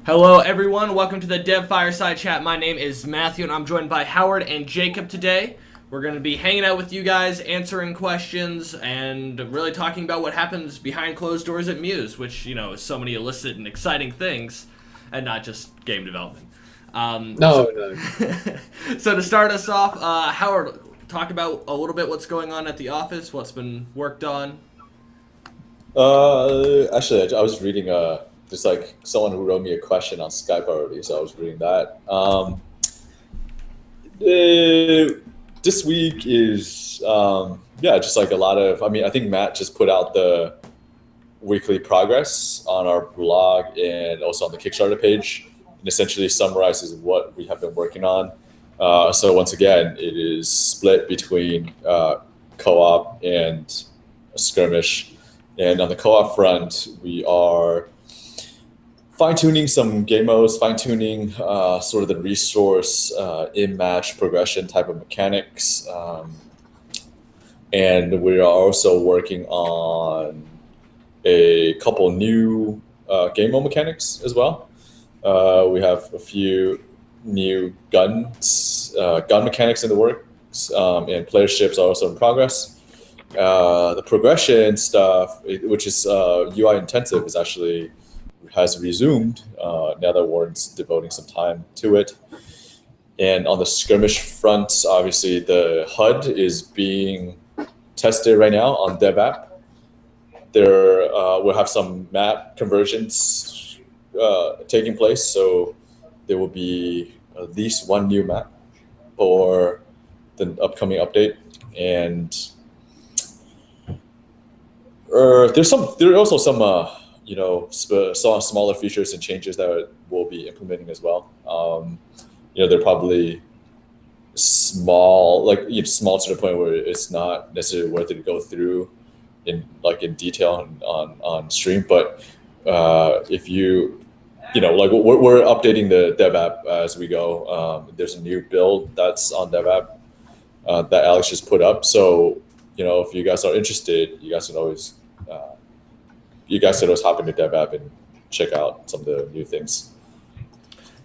Hello, everyone. Welcome to the Dev Fireside Chat. My name is Matthew, and I'm joined by Howard and Jacob today. We're going to be hanging out with you guys, answering questions, and really talking about what happens behind closed doors at Muse, which, is so many illicit and exciting things, and not just game development. No, no. So to start us off, Howard, talk about a little bit what's going on at the office, what's been worked on. Actually, I was reading just like someone who wrote me a question on Skype already, so I was reading that. This week is yeah, just like a lot of. I mean, I think Matt just put out the weekly progress on our blog and also on the Kickstarter page, and essentially summarizes what we have been working on. So once again, it is split between co-op and a skirmish. And on the co-op front, we are fine-tuning some game modes, fine-tuning sort of the resource in-match progression type of mechanics. And we are also working on a couple new game mode mechanics as well. We have a few new gun mechanics in the works, and player ships are also in progress. The progression stuff, which is UI intensive, has resumed now that Warren's devoting some time to it. And on the skirmish front, obviously the HUD is being tested right now on DevApp. There will have some map conversions taking place, so there will be at least one new map for the upcoming update. And there are also some smaller features and changes that we'll be implementing as well. They're probably small, small to the point where it's not necessarily worth it to go through in detail on stream. But if we're updating the dev app as we go. There's a new build that's on dev app that Alex just put up. So if you guys are interested, you guys can always hop into dev app and check out some of the new things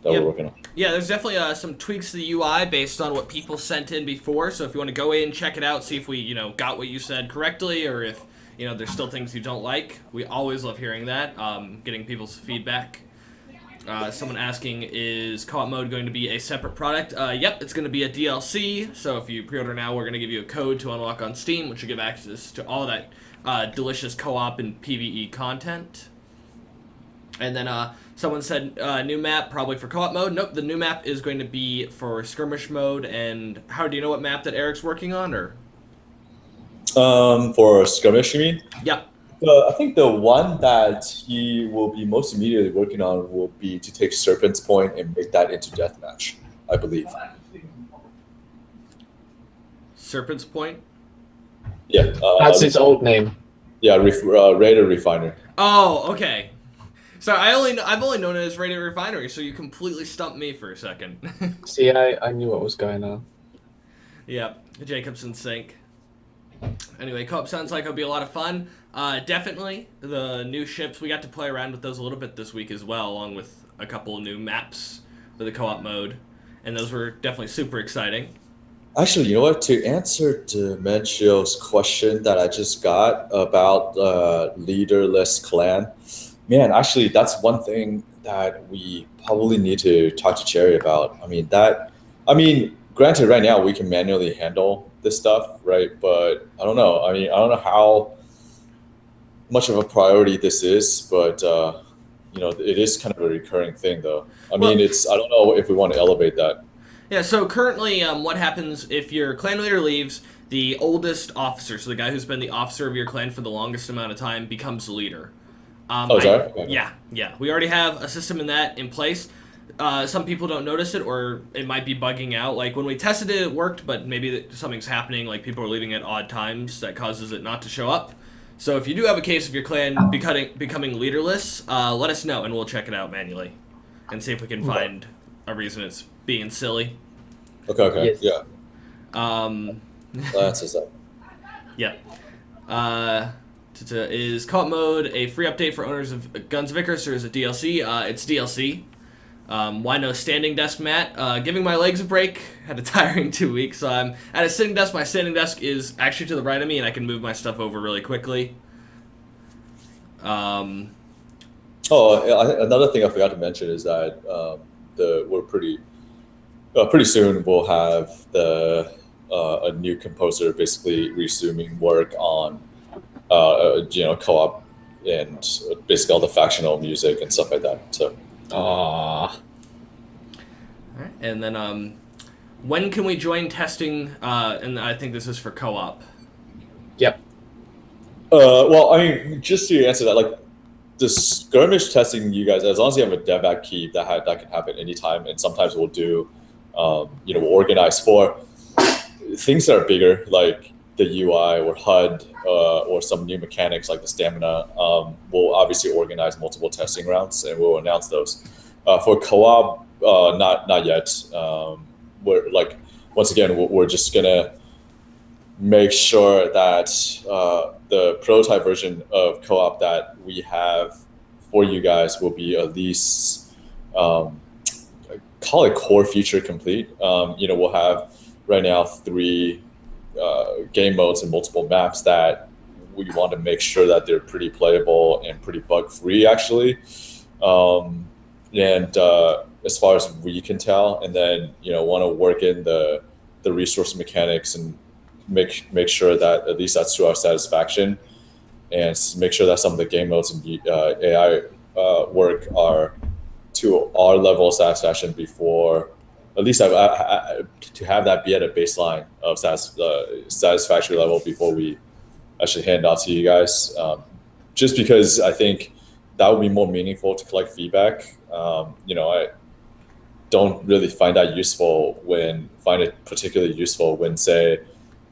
that we're working on. Yeah, there's definitely some tweaks to the UI based on what people sent in before. So if you want to go in, check it out, see if we, got what you said correctly, or if, there's still things you don't like. We always love hearing that, getting people's feedback. Someone asking, is co-op mode going to be a separate product? Yep, it's going to be a DLC. So if you pre-order now, we're going to give you a code to unlock on Steam, which will give access to all that delicious co-op and PvE content. And then someone said new map, probably for co-op mode. Nope, the new map is going to be for skirmish mode. And how do you know what map that Eric's working on, or? For skirmish, you mean? Yep. I think the one that he will be most immediately working on will be to take Serpent's Point and make that into deathmatch, I believe. Serpent's Point? Yeah. That's its old name. Yeah, Raider Refiner. Oh, okay. So I've only known it as Raider Refinery, so you completely stumped me for a second. See, I knew what was going on. Yep, Jacob's in sync. Anyway, co-op sounds like it'll be a lot of fun. Definitely, the new ships, we got to play around with those a little bit this week as well, along with a couple new maps for the co-op mode. And those were definitely super exciting. Actually, you know what? To answer Dementio's question that I just got about leaderless clan, man, actually, that's one thing that we probably need to talk to Cherry about. I mean, granted, right now we can manually handle this stuff, right? But I don't know. I don't know how much of a priority this is, but it is kind of a recurring thing, though. I don't know if we want to elevate that. Yeah, so currently what happens if your clan leader leaves, the oldest officer, so the guy who's been the officer of your clan for the longest amount of time, becomes the leader. Sorry? Yeah. We already have a system in place. Some people don't notice it, or it might be bugging out. Like, when we tested it, it worked, but maybe something's happening, like people are leaving at odd times that causes it not to show up. So if you do have a case of your clan becoming leaderless, let us know, and we'll check it out manually and see if we can find a reason it's being silly. Okay, Yes. yeah. That answers that. Yeah. Is co-op mode a free update for owners of Guns of Icarus, or is it DLC? It's DLC. Why no standing desk, Matt? Giving my legs a break. Had a tiring 2 weeks, so I'm at a sitting desk. My standing desk is actually to the right of me, and I can move my stuff over really quickly. Another thing I forgot to mention is that we're pretty soon we'll have a new composer basically resuming work on co-op and basically all the factional music and stuff like that. So. All right. And then when can we join testing? And I think this is for co-op. Yep. Well, I mean, just to answer that, like the skirmish testing, you guys, as long as you have a dev key, that can happen anytime. And sometimes we'll do, we'll organize for things that are bigger, like the UI or HUD, or some new mechanics like the stamina. We'll obviously organize multiple testing rounds, and we'll announce those. For co-op, not yet. We're like, once again, we're just gonna make sure that the prototype version of co-op that we have for you guys will be at least call it core feature complete. We'll have right now 3 game modes and multiple maps that we want to make sure that they're pretty playable and pretty bug free, actually. As far as we can tell, and then want to work in the resource mechanics and make sure that at least that's to our satisfaction, and make sure that some of the game modes and AI work are to our level of satisfaction before. At least to have that be at a baseline of satisfactory level before we actually hand out to you guys. Just because I think that would be more meaningful to collect feedback. I don't really find it particularly useful when, say,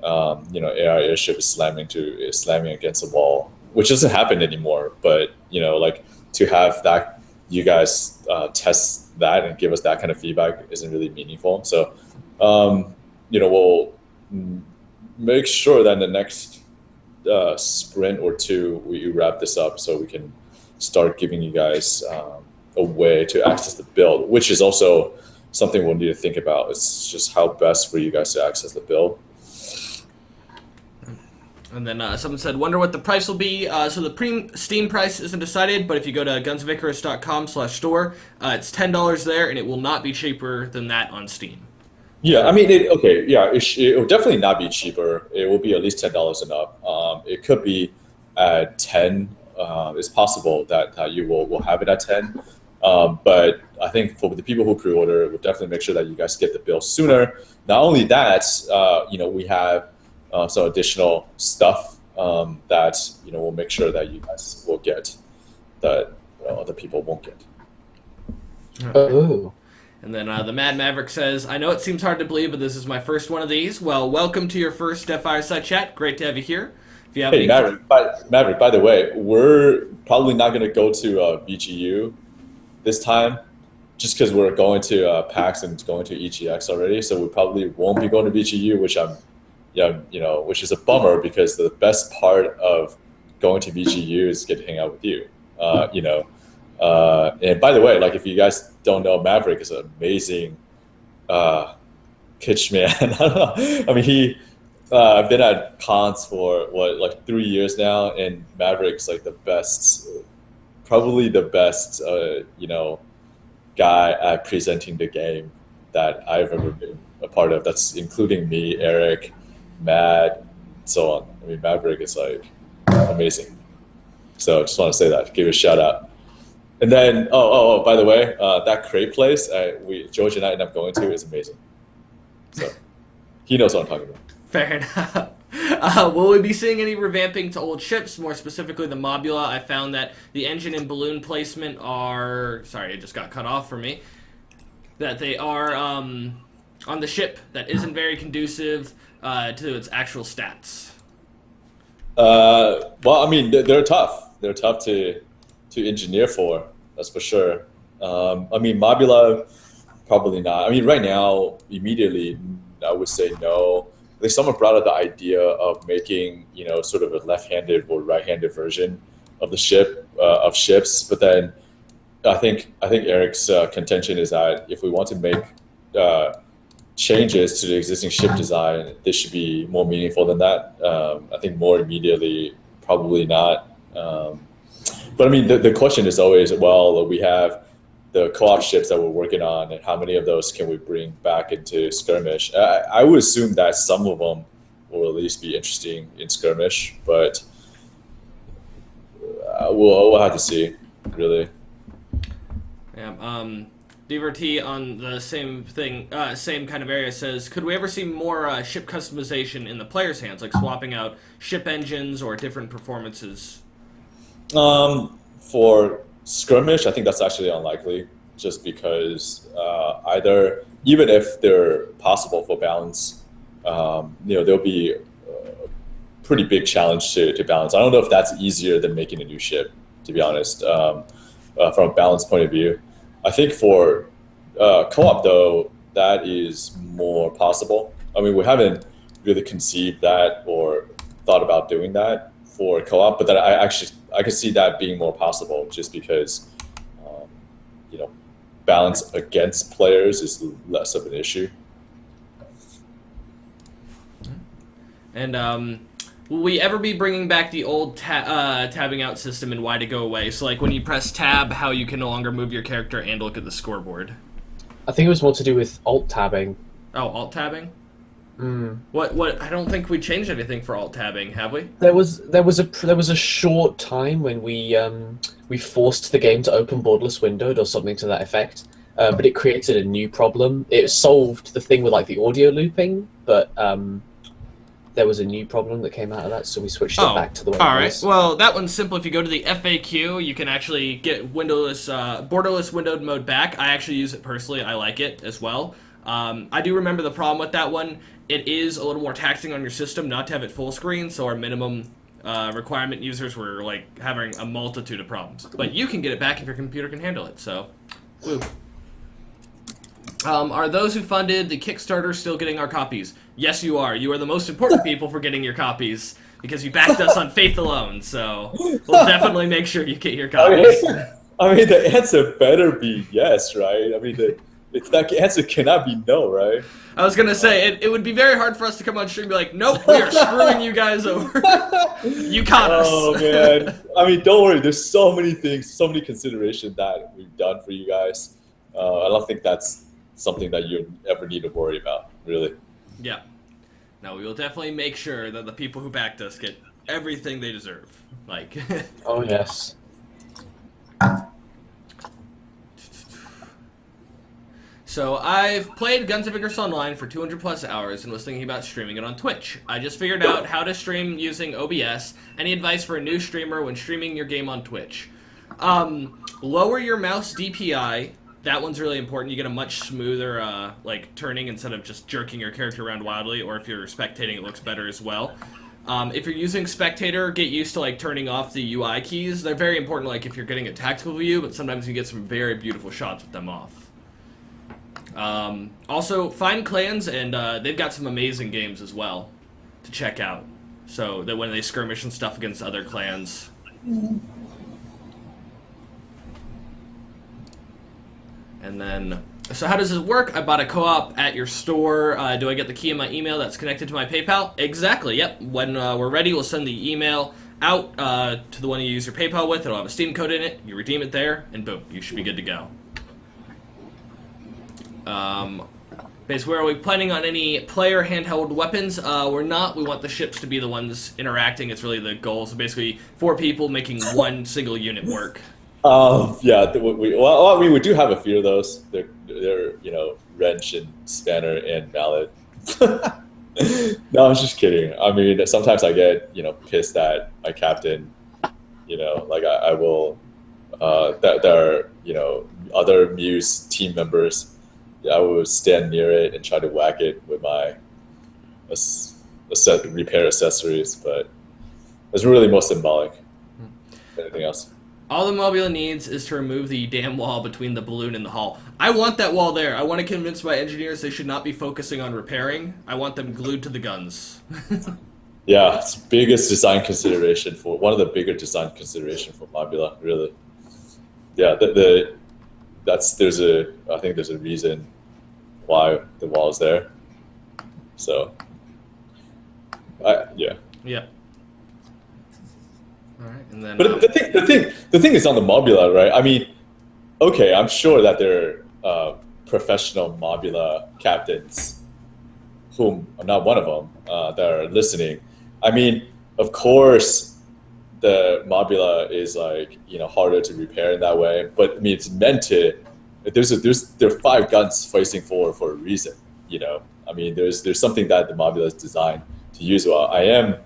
AI airship is slamming against a wall, which doesn't happen anymore. But to have that, you guys test that and give us that kind of feedback isn't really meaningful. So, we'll make sure that in the next sprint or 2, we wrap this up so we can start giving you guys a way to access the build, which is also something we'll need to think about. It's just how best for you guys to access the build. And then someone said, wonder what the price will be. So the Steam price isn't decided, but if you go to gunsoficarus.com/store, it's $10 there, and it will not be cheaper than that on Steam. Yeah, I mean, it will definitely not be cheaper. It will be at least $10 and up. It could be at 10. It's possible that you will have it at 10. But I think for the people who pre-order, we'll definitely make sure that you guys get the bill sooner. Not only that, we have some additional stuff that we'll make sure that you guys will get that other people won't get. Oh. And then the Mad Maverick says, I know it seems hard to believe, but this is my first one of these. Well, welcome to your first Fireside Chat. Great to have you here. If you have any... Maverick, by the way, we're probably not going to go to VGU this time, just because we're going to PAX and going to EGX already. So we probably won't be going to VGU, which which is a bummer, because the best part of going to VGU is get to hang out with you. And by the way, like, if you guys don't know, Maverick is an amazing pitch man. I don't know. I mean, I've been at cons for 3 years now, and Maverick's like probably the best, guy at presenting the game that I've ever been a part of. That's including me, Eric, Matt, so on. I mean, Maverick is like amazing. So just want to say that, give it a shout out. And then, by the way, that crate place George and I end up going to is amazing. So he knows what I'm talking about. Fair enough. Will we be seeing any revamping to old ships, more specifically the Mobula? I found that the engine and balloon placement are... Sorry, it just got cut off for me. That they are on the ship that isn't very conducive to its actual stats. Well, I mean, they're tough. They're tough to engineer for, that's for sure. I mean, Mobula, probably not. I mean, right now, immediately, I would say no. someone brought up the idea of making, sort of a left-handed or right-handed version of the of ships. But then I think Eric's contention is that if we want to make changes to the existing ship design, they should be more meaningful than that. I think more immediately, probably not. But I mean, the question is always, well, we have the co-op ships that we're working on, and how many of those can we bring back into skirmish? I would assume that some of them will at least be interesting in skirmish, but we'll have to see, really. Yeah. DVRT on the same thing, same kind of area says, could we ever see more ship customization in the player's hands, like swapping out ship engines or different performances? For skirmish, I think that's actually unlikely, just because either, even if they're possible for balance, there'll be a pretty big challenge to balance. I don't know if that's easier than making a new ship, to be honest, from a balance point of view. I think for co-op, though, that is more possible. I mean, we haven't really conceived that or thought about doing that for co-op, but that I could see that being more possible, just because balance against players is less of an issue. And will we ever be bringing back the old tabbing out system and why to go away? So like when you press tab, how you can no longer move your character and look at the scoreboard. I think it was more to do with alt tabbing. Oh, alt tabbing? Mm. What? I don't think we changed anything for alt tabbing, have we? There was a short time when we forced the game to open borderless windowed or something to that effect, but it created a new problem. It solved the thing with like the audio looping, but there was a new problem that came out of that, so we switched it back to the way it was. All right. Well, that one's simple. If you go to the FAQ, you can actually get borderless windowed mode back. I actually use it personally. I like it as well. I do remember the problem with that one. It is a little more taxing on your system not to have it full screen, so our minimum requirement users were like having a multitude of problems. But you can get it back if your computer can handle it, so woo. Are those who funded the Kickstarter still getting our copies? Yes, you are. You are the most important people for getting your copies, because you backed us on faith alone, so we'll definitely make sure you get your copies. I mean, the answer better be yes, right? I mean, that answer cannot be no, right? I was going to say, it would be very hard for us to come on stream and be like, nope, we are screwing you guys over. You caught us. Oh, man. I mean, don't worry. There's so many things, so many considerations that we've done for you guys. I don't think that's something that you ever need to worry about, really. Yeah. No, we will definitely make sure that the people who backed us get everything they deserve. Like. Oh, yes. So I've played Guns of Icarus Online for 200 plus hours and was thinking about streaming it on Twitch. I just figured out how to stream using OBS. Any advice for a new streamer when streaming your game on Twitch? Lower your mouse DPI. That one's really important. You get a much smoother turning instead of just jerking your character around wildly, or if you're spectating, it looks better as well. If you're using spectator, get used to turning off the UI keys. They're very important if you're getting a tactical view, but sometimes you get some very beautiful shots with them off. Also, find clans, and they've got some amazing games as well to check out. So that when they skirmish and stuff against other clans. And then, so how does this work? I bought a co-op at your store. Do I get the key in my email that's connected to my PayPal? Exactly, yep. When we're ready, we'll send the email out to the one you use your PayPal with. It'll have a Steam code in it. You redeem it there, and boom, you should be good to go. Basically, are we planning on any player handheld weapons? We're not. We want the ships to be the ones interacting. It's really the goal. So basically, 4 people making one single unit work. Yeah. We do have a few of those. They're wrench and spanner and mallet. No, I was just kidding. I mean, sometimes I get pissed at my captain. I will. There are other Muse team members. I would stand near it and try to whack it with my repair accessories, but it's really more symbolic than anything else. All the Mobula needs is to remove the damn wall between the balloon and the hull. I want that wall there. I want to convince my engineers they should not be focusing on repairing. I want them glued to the guns. Yeah, it's biggest design consideration for one of the bigger design consideration for Mobula, really. Yeah, I think there's a reason why the wall is there. So, yeah. Yeah. All right, and then. But the thing is on the Mobula, right? I mean, okay, I'm sure that there are professional Mobula captains, whom I'm not one of them, that are listening. I mean, of course, the Mobula is like harder to repair in that way, but I mean it's meant to. There are 5 guns facing forward for a reason. I mean there's something that the Mobula is designed to use well. I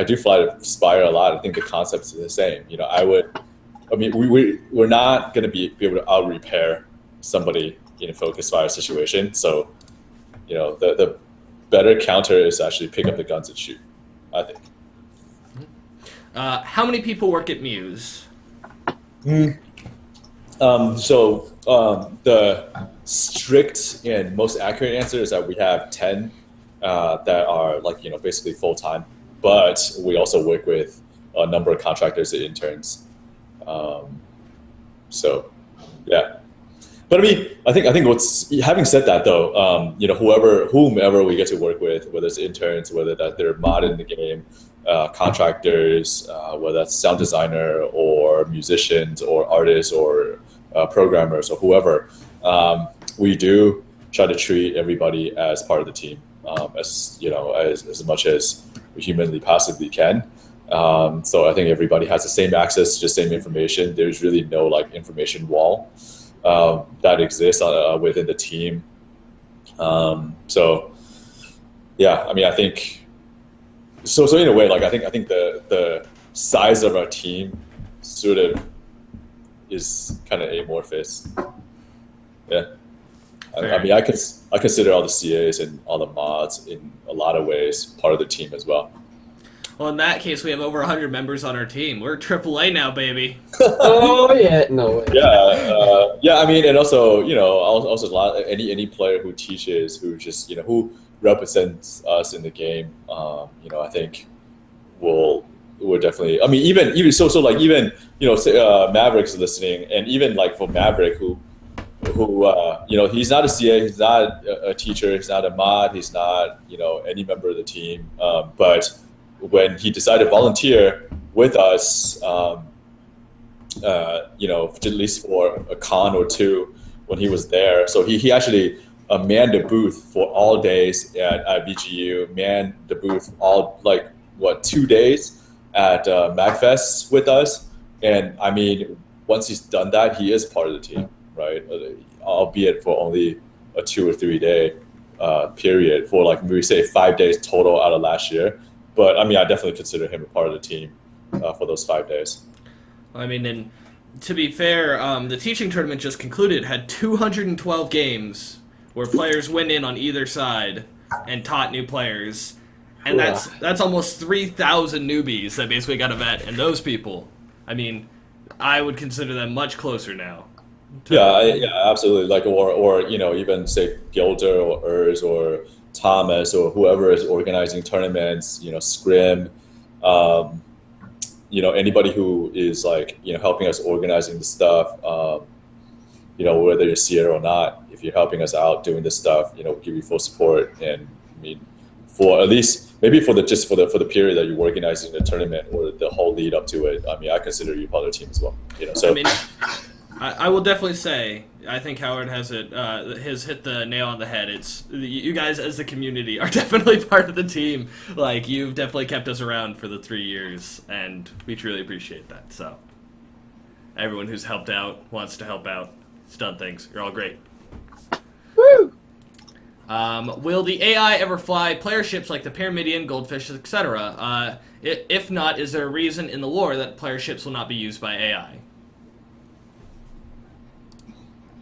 do fly to Spire a lot. I think the concepts are the same. We're not going to be able to out repair somebody in a focus fire situation. So, the better counter is actually pick up the guns and shoot, I think. How many people work at Muse? The strict and most accurate answer is that we have 10 that are basically full time, but we also work with a number of contractors and interns. So, yeah. But I mean, I think having said that though, whomever we get to work with, whether it's interns, whether that they're modding the game, contractors, whether that's sound designer or musicians or artists or programmers or whoever, we do try to treat everybody as part of the team, as much as we humanly possibly can. So I think everybody has the same access to the same information. There's really no information wall that exists within the team. So yeah, I mean, I think so in a way, I think the size of our team sort of is kind of amorphous. Yeah. I mean, I consider all the CAs and all the mods in a lot of ways part of the team as well. Well, in that case, we have over 100 members on our team. We're AAA now, baby. Oh yeah, no way. Yeah. I mean, and also, also a lot any player who teaches, who just who represents us in the game. I think we're definitely. I mean, even so even say, Maverick's listening, and even for Maverick who he's not a CA, he's not a teacher, he's not a mod, he's not any member of the team, but when he decided to volunteer with us, at least for a con or two when he was there, so he actually manned the booth for all days at VGU, manned the booth all 2 days at MagFest with us, and I mean once he's done that, he is part of the team, right? Albeit for only a 2 or 3 day period for maybe say 5 days total out of last year. But I mean, I definitely consider him a part of the team for those 5 days. I mean, and to be fair, the teaching tournament just concluded, had 212 games where players went in on either side and taught new players. And that's almost 3,000 newbies that basically got a vet. And those people, I mean, I would consider them much closer now. Yeah, absolutely. Or even say Gilder or Urs or Thomas or whoever is organizing tournaments, Scrim, anybody who is helping us organizing the stuff, whether you're Sierra or not, if you're helping us out doing this stuff, we'll give you full support. And I mean, for at least maybe for the period that you're organizing the tournament or the whole lead up to it, I mean, I consider you part of the team as well. So. I mean, I will definitely say, I think Howard has hit the nail on the head. It's you guys as the community are definitely part of the team. You've definitely kept us around for the 3 years, and we truly appreciate that. So, everyone who's helped out, wants to help out, has done things. You're all great. Woo! Will the AI ever fly player ships like the Pyramidion, Goldfish, etc.? If not, is there a reason in the lore that player ships will not be used by AI?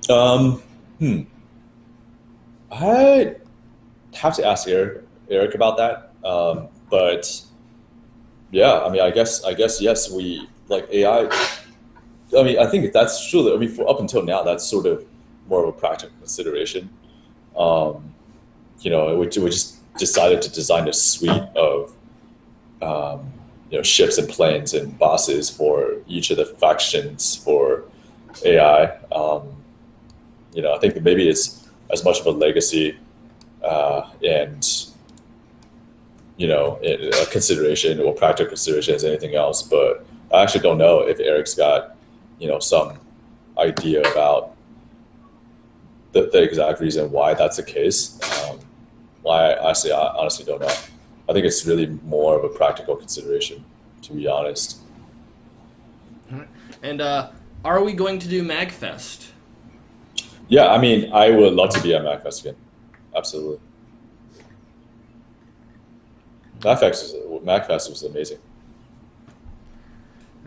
I have to ask Eric about that. But yeah, I mean, I guess yes, we like AI. I mean, I think that's true. I mean, for up until now, that's sort of more of a practical consideration. We just decided to design a suite of ships and planes and bosses for each of the factions for AI. I think that maybe it's as much of a legacy and a consideration or practical consideration as anything else. But I actually don't know if Eric's got some idea about the exact reason why that's the case. Why I honestly don't know. I think it's really more of a practical consideration, to be honest. And are we going to do MagFest? Yeah, I mean, I would love to be at MagFest again. Absolutely. MagFest was amazing.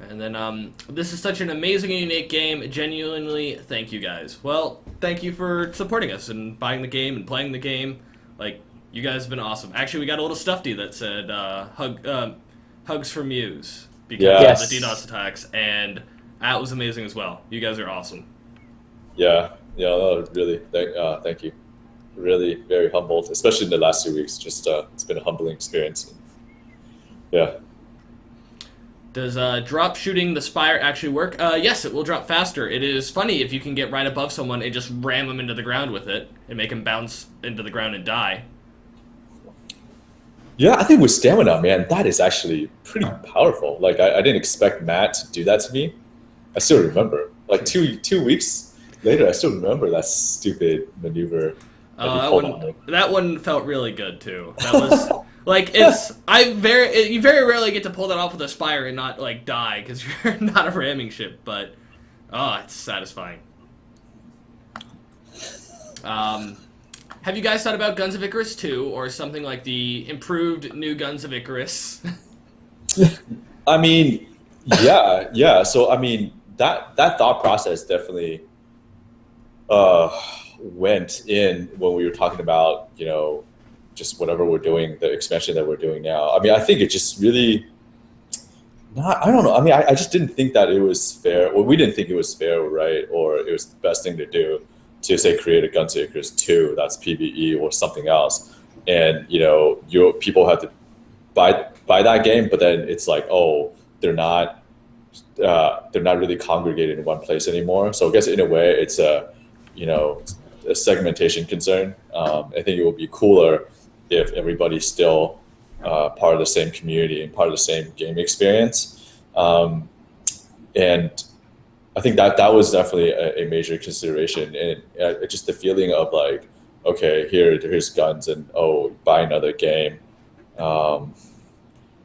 And then this is such an amazing and unique game. Genuinely, thank you guys. Well, thank you for supporting us and buying the game and playing the game. Like, you guys have been awesome. Actually, we got a little stuffy that said hugs from Muse because of the DDoS attacks, and that was amazing as well. You guys are awesome. Yeah, no, really, thank you. Really very humbled, especially in the last 2 weeks. Just it's been a humbling experience. Yeah. Does drop shooting the Spire actually work? Yes, it will drop faster. It is funny if you can get right above someone and just ram them into the ground with it and make them bounce into the ground and die. Yeah, I think with stamina, man, that is actually pretty powerful. Like, I didn't expect Matt to do that to me. I still remember. Like, two weeks later, I still remember that stupid maneuver. That one felt really good too. That was like you very rarely get to pull that off with a Spire and not like die because you're not a ramming ship, but it's satisfying. Have you guys thought about Guns of Icarus 2 or something like the improved new Guns of Icarus? I mean, yeah. So I mean that thought process definitely went in when we were talking about just whatever we're doing, the expansion that we're doing now. I mean, I think it just really I don't know. I mean, I just didn't think that it was fair. Well, we didn't think it was fair, right? Or it was the best thing to do to say create a Guns of Icarus 2 that's PvE or something else, and your people have to buy that game, but then it's like, oh, they're not really congregated in one place anymore. So I guess in a way it's a segmentation concern. I think it would be cooler if everybody's still part of the same community and part of the same game experience. And I think that was definitely a major consideration. And just the feeling of like, okay, here's guns and buy another game.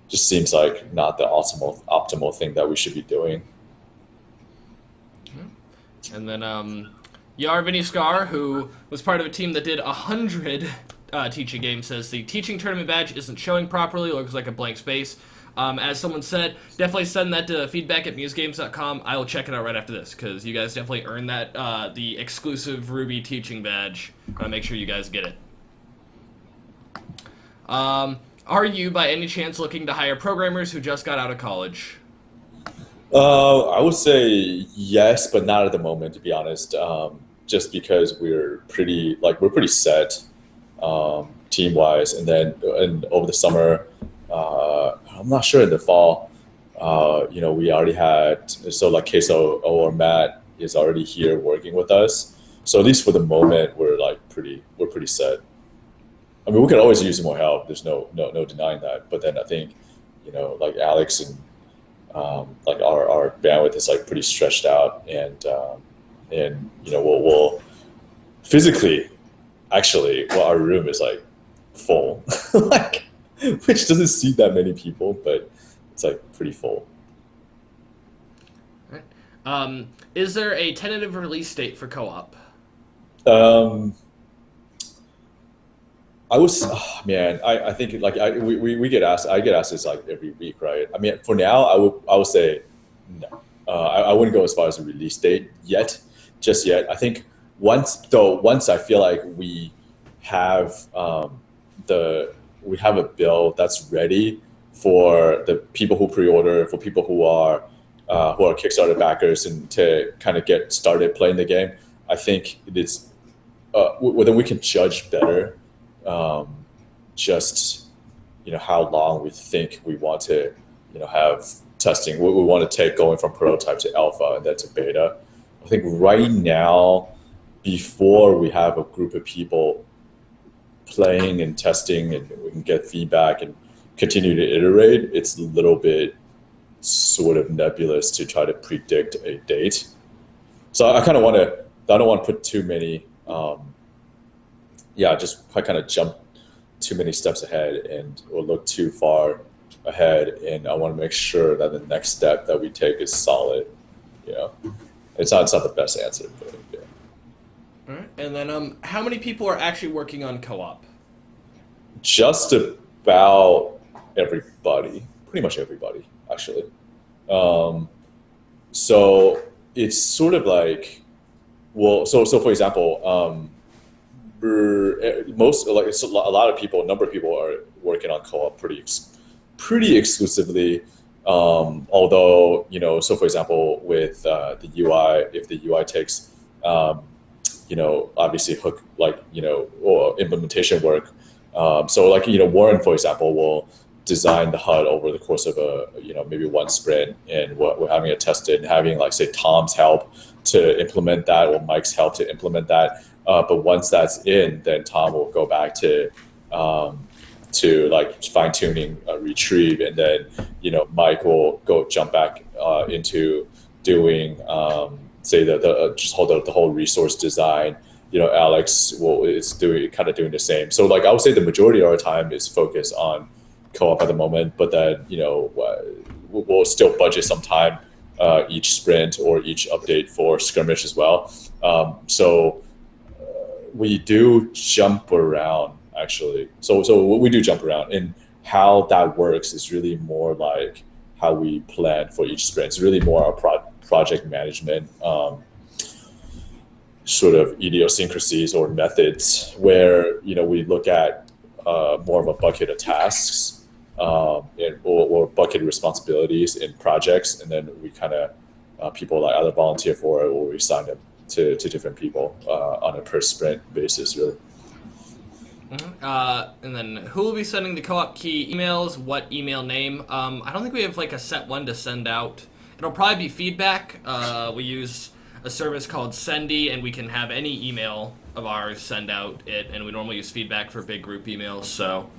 Just seems like not the optimal thing that we should be doing. And then Yarvini Scar, who was part of a team that did 100 teaching games, says the teaching tournament badge isn't showing properly, looks like a blank space. As someone said, definitely send that to feedback@musegames.com. I will check it out right after this, because you guys definitely earned that, the exclusive Ruby teaching badge. Make sure you guys get it. Are you, by any chance, looking to hire programmers who just got out of college? I would say yes, but not at the moment, to be honest. Just because we're pretty set team-wise, and over the summer, I'm not sure in the fall. We already had like Queso or Matt is already here working with us. So at least for the moment, we're pretty set. I mean, we could always use more help. There's no denying that. But then I think, like Alex and like our bandwidth is like pretty stretched out, and we'll physically, actually, our room is like full, like, which doesn't seat that many people, but it's like pretty full. All right. Is there a tentative release date for co-op? I think like we get asked. I get asked this like every week, right? I mean, for now, I would say no. I wouldn't go as far as a release date just yet. I think once I feel like we have a bill that's ready for the people who pre-order, for people who are who are Kickstarter backers and to kind of get started playing the game. I think it's whether we can judge better, just how long we think we want to have testing. What we want to take going from prototype to alpha and then to beta. I think right now, before we have a group of people playing and testing and we can get feedback and continue to iterate, it's a little bit sort of nebulous to try to predict a date. So I don't want to put too many, just kind of jump too many steps ahead or look too far ahead. And I want to make sure that the next step that we take is solid. It's not the best answer, but yeah. All right. And then how many people are actually working on co-op? Just about everybody, pretty much everybody, actually. So it's sort of like, so for example, a lot of people, a number of people are working on co-op pretty exclusively. Although, so for example, with the UI, if the UI takes, obviously hook, or implementation work. So Warren, for example, will design the HUD over the course of maybe one sprint, and we're having it tested and having say Tom's help to implement that or Mike's help to implement that. But once that's in, then Tom will go back to fine tuning, retrieve, and then Mike will jump back into doing the whole resource design. Alex is doing the same. So I would say the majority of our time is focused on co-op at the moment, but then we'll still budget some time each sprint or each update for skirmish as well. So we do jump around, actually. So we do jump around, and how that works is really more like how we plan for each sprint. It's really more our project management sort of idiosyncrasies or methods where we look at more of a bucket of tasks or bucket of responsibilities in projects, and then we kind of people either volunteer for it or we assign them to different people on a per sprint basis, really. And then who will be sending the co-op key emails? What email name? I don't think we have a set one to send out. It'll probably be feedback. We use a service called Sendy, and we can have any email of ours send out it, and we normally use feedback for big group emails, so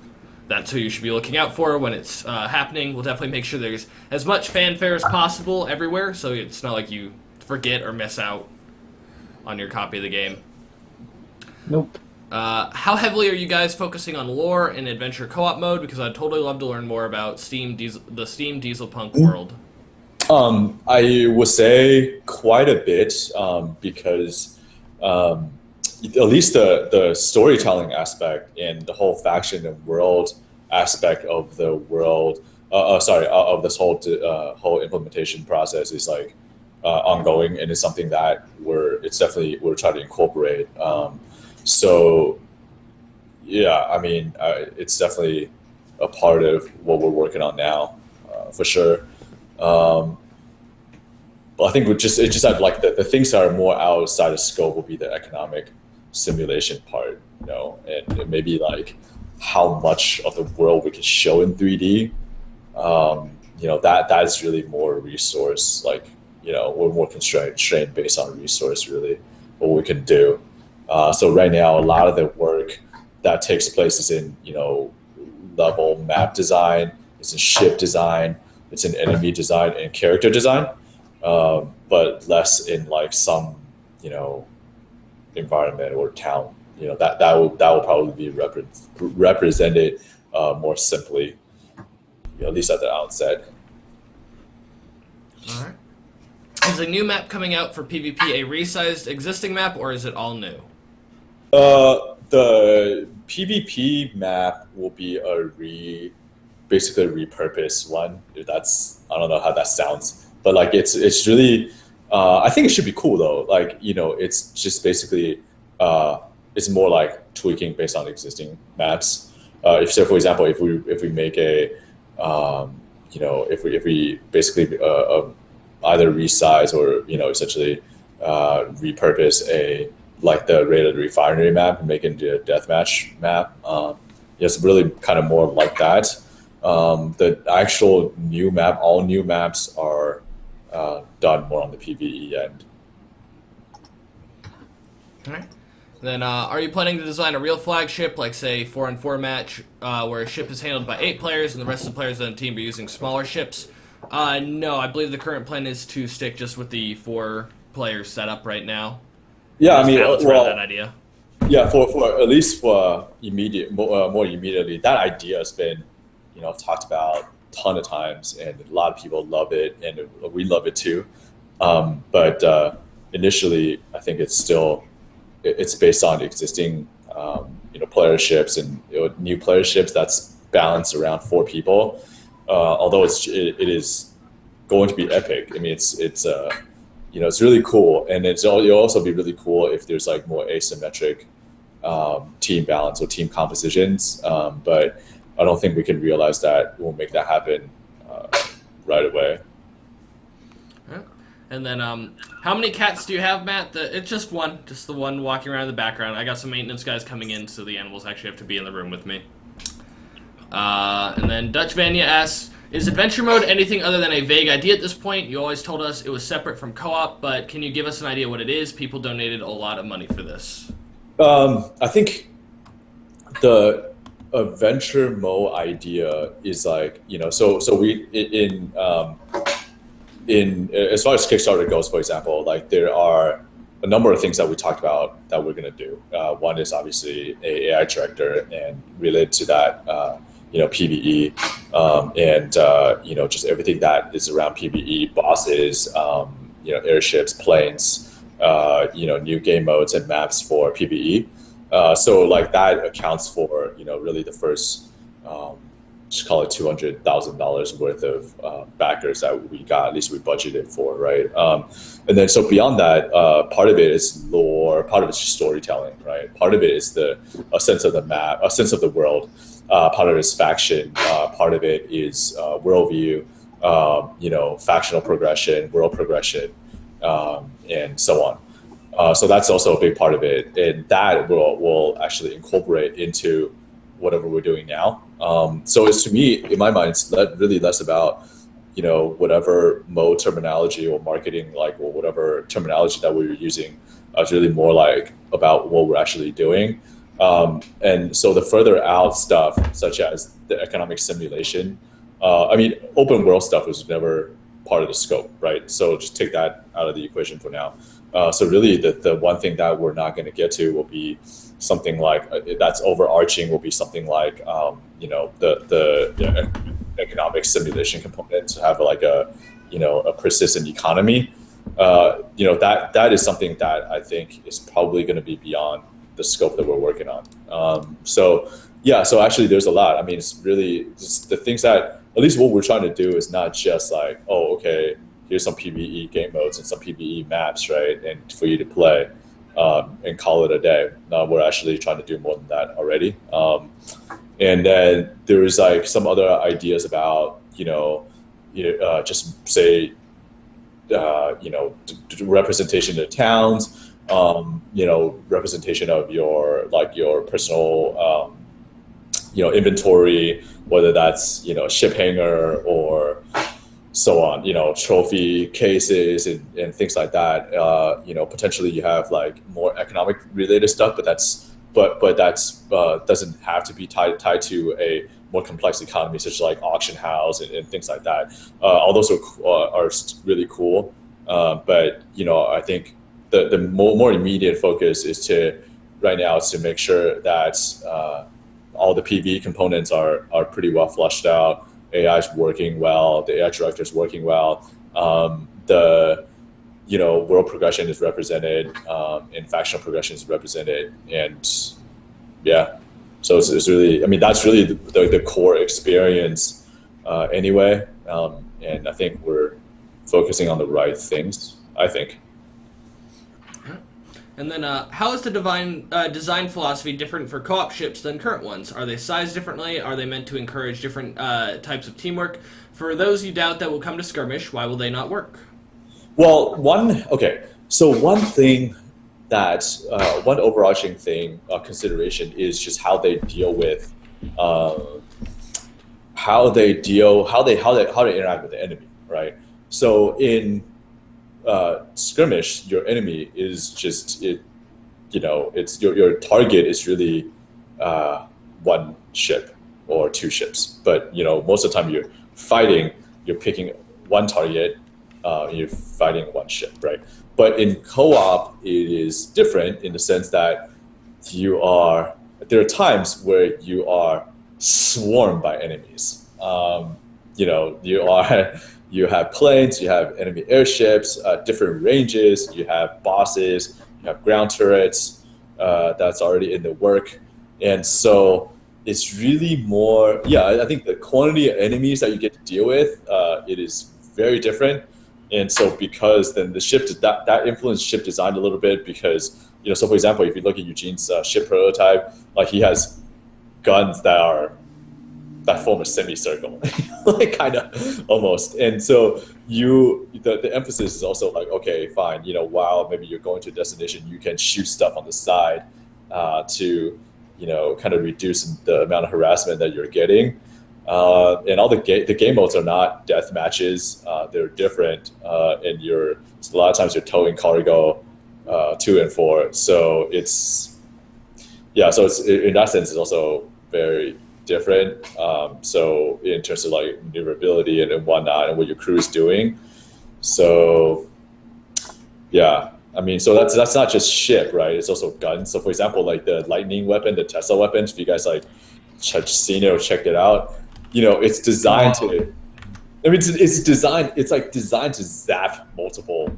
that's who you should be looking out for when it's happening. We'll definitely make sure there's as much fanfare as possible everywhere, so it's not like you forget or miss out on your copy of the game. Nope. How heavily are you guys focusing on lore and adventure co-op mode? Because I'd totally love to learn more about the Steam Dieselpunk world. I would say quite a bit, because at least the storytelling aspect and the whole faction and world aspect of the world, of this whole implementation process is ongoing, and it's something that we're trying to incorporate. So yeah, I mean, it's definitely a part of what we're working on now, for sure. But I think it's just the things that are more outside of scope will be the economic simulation part, and maybe how much of the world we can show in 3D. That is really more resource, we're more constrained based on resource, really, what we can do. So right now, a lot of the work that takes place is in, level map design, it's in ship design, it's in enemy design and character design, but less in some, environment or town. That will probably be represented more simply, at least at the outset. All right. Is a new map coming out for PvP a resized existing map, or is it all new? The PvP map will be basically a repurposed one. I don't know how that sounds, but it's really, I think it should be cool though. It's just basically, it's more tweaking based on existing maps. For example, if we make a, if we basically either resize or essentially repurpose the Raid of the Refinery map and make it into a deathmatch map. It's really kind of more like that. The actual new map, all new maps are done more on the PvE end. All right. Then, are you planning to design a real flagship, like say 4-on-4 match, where a ship is handled by 8 players and the rest of the players on the team are using smaller ships? No, I believe the current plan is to stick just with the 4-player setup right now. Yeah, that idea. Yeah, for at least for more immediately, that idea has been, talked about a ton of times, and a lot of people love it, and we love it too. But initially, I think it's based on existing, player ships and new player ships that's balanced around 4 people. Although it is going to be epic. I mean, it's really cool, and it'll also be really cool if there's like more asymmetric team balance or team compositions. But I don't think we can realize that we'll make that happen right away. And then, how many cats do you have, Matt? It's just one, just the one walking around in the background. I got some maintenance guys coming in, so the animals actually have to be in the room with me. And then Dutch Vanya asks, is adventure mode anything other than a vague idea at this point? You always told us it was separate from co-op, but can you give us an idea what it is? People donated a lot of money for this. I think the adventure mode idea is like, so we in as far as Kickstarter goes, for example, like there are a number of things that we talked about that we're going to do. One is obviously an AI director, and related to that, PvE, and just everything that is around PvE, bosses, airships, planes, new game modes and maps for PvE. So like that accounts for really the first just call it $200,000 worth of backers that we got, at least we budgeted for, right? And then so beyond that, part of it is lore, part of it's just storytelling, right? Part of it is a sense of the map, a sense of the world. Part of it is faction. Part of it is worldview, factional progression, world progression, and so on. So that's also a big part of it, and that will actually incorporate into whatever we're doing now. So it's, to me, in my mind, it's really less about whatever mode terminology or marketing, or whatever terminology that we were using. It's really more like about what we're actually doing. And so the further out stuff, such as the economic simulation, open world stuff was never part of the scope, right? So just take that out of the equation for now. So really the one thing that we're not going to get to will be something like that's overarching, will be something like the economic simulation component, to have like a persistent economy. That is something that I think is probably going to be beyond the scope that we're working on. So actually there's a lot. I mean, it's really just the things that, at least what we're trying to do is not just like, oh, okay, here's some PvE game modes and some PvE maps, right? And for you to play and call it a day. No, we're actually trying to do more than that already. And then there is like some other ideas about, just say, representation of towns, representation of your personal, inventory, whether that's, ship hangar or so on, trophy cases and things like that. Potentially you have like more economic related stuff, but that's doesn't have to be tied to a more complex economy, such as like auction house and things like that. All those are really cool. But I think the more immediate focus is right now to make sure that all the PV components are pretty well fleshed out. AI is working well. The AI director is working well. The world progression is represented, and factional progression is represented, and yeah. So it's really, that's really the core experience anyway. And I think we're focusing on the right things, I think. And then, how is the design philosophy different for co-op ships than current ones? Are they sized differently? Are they meant to encourage different types of teamwork? For those you doubt that will come to skirmish, why will they not work? Well, one thing that one overarching thing consideration is just how they deal with uh, how they interact with the enemy, right? So in skirmish, your enemy is just it. It's your target is really one ship or two ships, but most of the time you're picking one target, you're fighting one ship, right? But in co-op, it is different in the sense that there are times where you are swarmed by enemies. You have planes, you have enemy airships, different ranges, you have bosses, you have ground turrets that's already in the work, and so it's really more. Yeah, I think the quantity of enemies that you get to deal with, it is very different, and so because then the ship that influenced ship design a little bit because so for example, if you look at Eugene's ship prototype, like he has guns that form a semicircle, like kind of almost. And so the emphasis is also like, okay, fine, while maybe you're going to a destination, you can shoot stuff on the side to, kind of reduce the amount of harassment that you're getting. And all the game modes are not death matches; they're different, and so a lot of times you're towing cargo to and for. So it's in that sense, it's also very different. So in terms of like maneuverability and whatnot, and what your crew is doing. So yeah, I mean, so that's not just ship, right? It's also guns. So for example, like the lightning weapon, the Tesla weapons, if you guys like seen it or checked it out, it's designed to. I mean, it's designed. It's like designed to zap multiple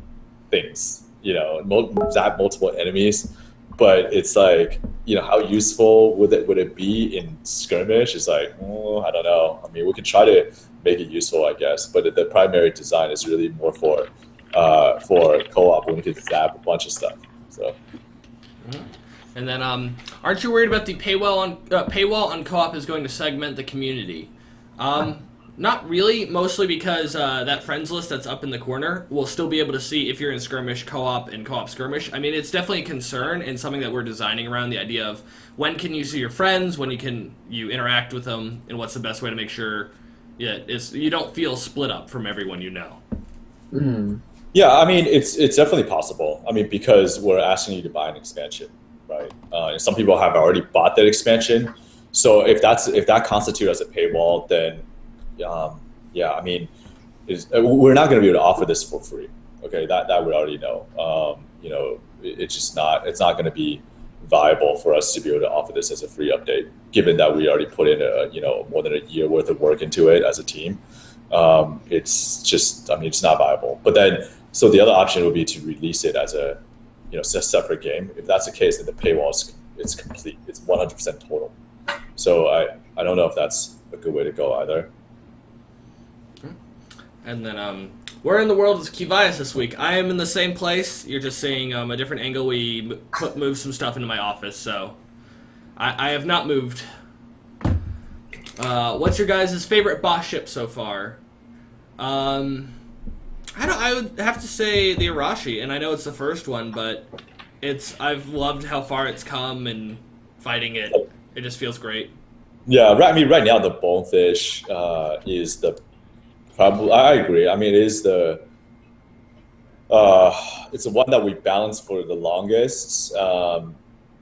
things. Zap multiple enemies. But it's like, how useful would it be in skirmish? It's like, I don't know. I mean, we can try to make it useful, I guess. But the primary design is really more for co-op when we can zap a bunch of stuff. So. And then, aren't you worried about the paywall on co-op is going to segment the community? Not really, mostly because that friends list that's up in the corner will still be able to see if you're in skirmish, co-op, and co-op skirmish. I mean, it's definitely a concern and something that we're designing around, the idea of when can you see your friends, when you interact with them, and what's the best way to make sure you don't feel split up from everyone you know. Mm. Yeah, I mean, it's definitely possible. I mean, because we're asking you to buy an expansion, right? And some people have already bought that expansion. So if that constitutes as a paywall, then I mean, we're not going to be able to offer this for free. Okay, that we already know. It's not going to be viable for us to be able to offer this as a free update, given that we already put in more than a year worth of work into it as a team. It's not viable. But then, so the other option would be to release it as a separate game. If that's the case, then the paywall it's complete. It's 100% total. So I don't know if that's a good way to go either. And then, where in the world is Kivias this week? I am in the same place. You're just seeing a different angle. We moved some stuff into my office, so I have not moved. What's your guys' favorite boss ship so far? I would have to say the Arashi, and I know it's the first one, but I've loved how far it's come, and fighting it just feels great. Yeah, right. I mean, right now the Bonefish is the. Probably, I agree. I mean, it is it's the one that we balanced for the longest.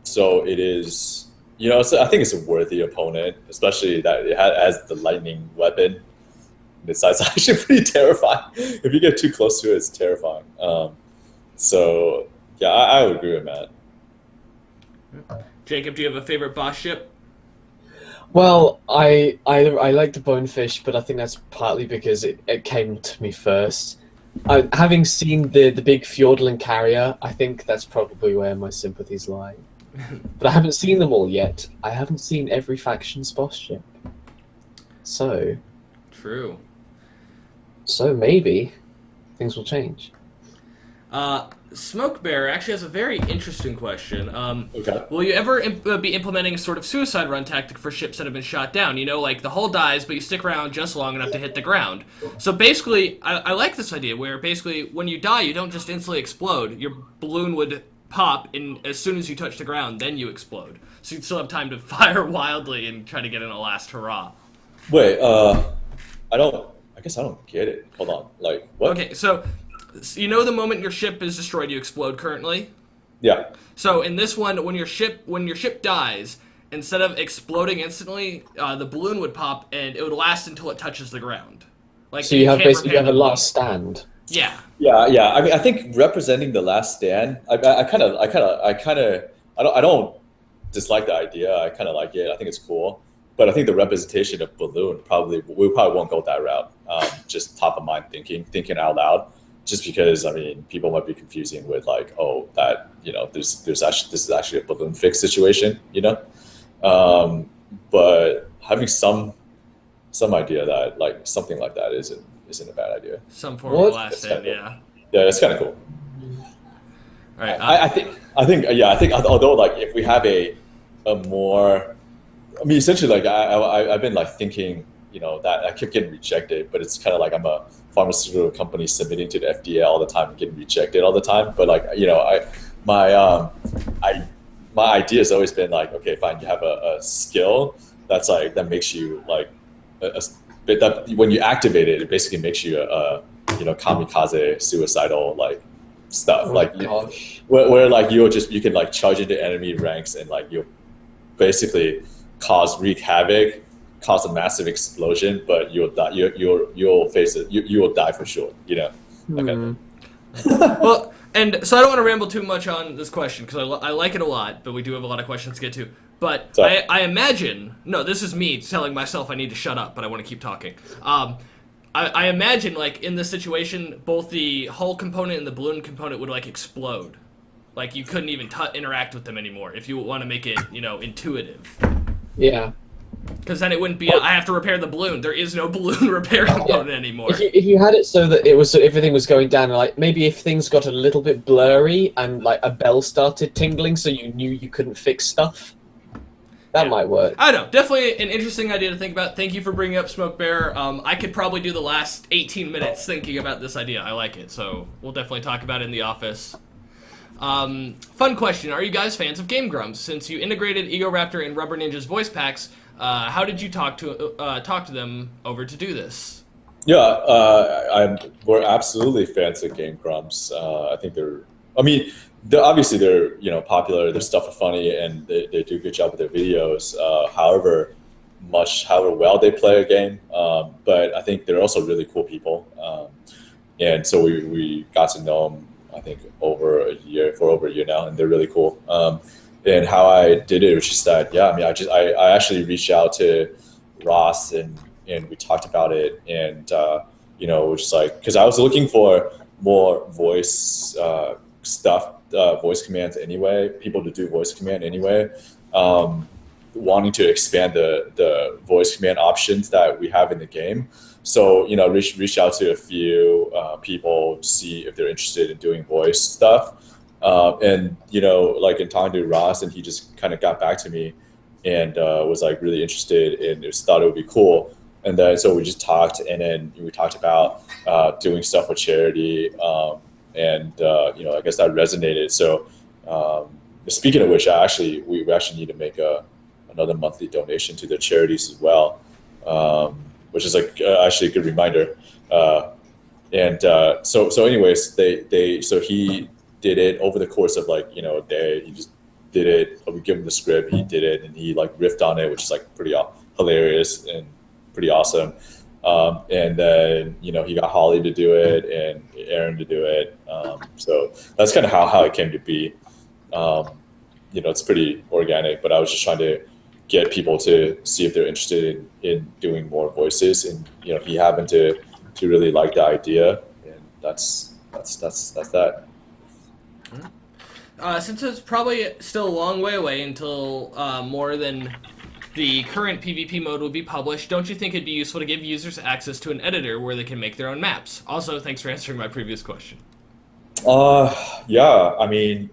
So it is, so I think it's a worthy opponent, especially that it has the lightning weapon. It's actually pretty terrifying. If you get too close to it, it's terrifying. So yeah, I would agree with Matt. Jacob, do you have a favorite boss ship? Well, I like the Bonefish, but I think that's partly because it came to me first. Having seen the big Fjordland carrier, I think that's probably where my sympathies lie. But I haven't seen them all yet. I haven't seen every faction's boss ship. So... True. So maybe things will change. Smoke Bear actually has a very interesting question. Okay. Will you ever be implementing a sort of suicide run tactic for ships that have been shot down? You know, like the hull dies, but you stick around just long enough to hit the ground. So basically, I like this idea where basically when you die, you don't just instantly explode. Your balloon would pop, and as soon as you touch the ground, then you explode. So you'd still have time to fire wildly and try to get in a last hurrah. Wait, I guess I don't get it. Hold on. Like, what? Okay, so you know the moment your ship is destroyed, you explode currently? Yeah. So in this one, when your ship dies, instead of exploding instantly, the balloon would pop and it would last until it touches the ground. Like So you have can't basically you repair have a the balloon. last stand. Yeah. Yeah. I mean, I think representing the last stand. I don't dislike the idea. I kind of like it. I think it's cool. But I think the representation of balloon we probably won't go that route. Just top of mind thinking out loud. Just because I mean, people might be confusing with like, oh, that there's actually this is actually a balloon fix situation, But having some idea that like something like that isn't a bad idea. Some form What? of last stand, yeah. Yeah, that's kind of cool. All right. I think although like if we have a more, I mean essentially like I've been like thinking that I keep getting rejected, but it's kind of like I'm a pharmaceutical company submitting to the FDA all the time and getting rejected all the time. But like my idea has always been like, okay, fine, you have a skill that's like that makes you like that when you activate it, it basically makes you a kamikaze suicidal like stuff Gosh. where like you can like charge into enemy ranks and like you'll basically wreak havoc, cause a massive explosion, but you'll die. You'll face it. You will die for sure. Okay. Well, and so I don't want to ramble too much on this question because I like it a lot, but we do have a lot of questions to get to. But Sorry. I imagine, no, this is me telling myself I need to shut up, but I want to keep talking. I imagine, like, in this situation, both the hull component and the balloon component would, like, explode. Like, you couldn't even interact with them anymore if you want to make it, intuitive. Yeah. Because then it wouldn't be, I have to repair the balloon. There is no balloon repair component anymore. If you had it so that it was everything was going down, like maybe if things got a little bit blurry and like a bell started tingling, so you knew you couldn't fix stuff, that might work. I don't know. Definitely an interesting idea to think about. Thank you for bringing up Smoke Bear. I could probably do the last 18 minutes thinking about this idea. I like it, so we'll definitely talk about it in the office. Fun question. Are you guys fans of Game Grumps? Since you integrated Ego Raptor and Rubber Ninja's voice packs, how did you talk to them over to do this? Yeah, we're absolutely fans of Game Grumps. I think obviously they're popular. Their stuff are funny and they do a good job with their videos. However well they play a game, but I think they're also really cool people. And so we got to know them, I think, for over a year now, and they're really cool. And how I did it was just that, I actually reached out to Ross and we talked about it, and which is like, because I was looking for more voice stuff, voice commands anyway, people to do voice command anyway, wanting to expand the voice command options that we have in the game. So reach out to a few people to see if they're interested in doing voice stuff. And like in talking to Ross, and he just kind of got back to me and was like really interested and just thought it would be cool. And then so we just talked, and then we talked about doing stuff with charity, and I guess that resonated. So speaking of which, we actually need to make another monthly donation to the charities as well, which is like actually a good reminder. So anyways, so he did it over the course of like a day. He just did it. We give him the script, he did it, and he like riffed on it, which is like pretty hilarious and pretty awesome. And then he got Holly to do it and Aaron to do it. So that's kind of how it came to be. It's pretty organic, but I was just trying to get people to see if they're interested in doing more voices, and he happened to really like the idea, and that's that. Since it's probably still a long way away until more than the current PvP mode will be published, don't you think it'd be useful to give users access to an editor where they can make their own maps? Also, thanks for answering my previous question. Yeah, I mean,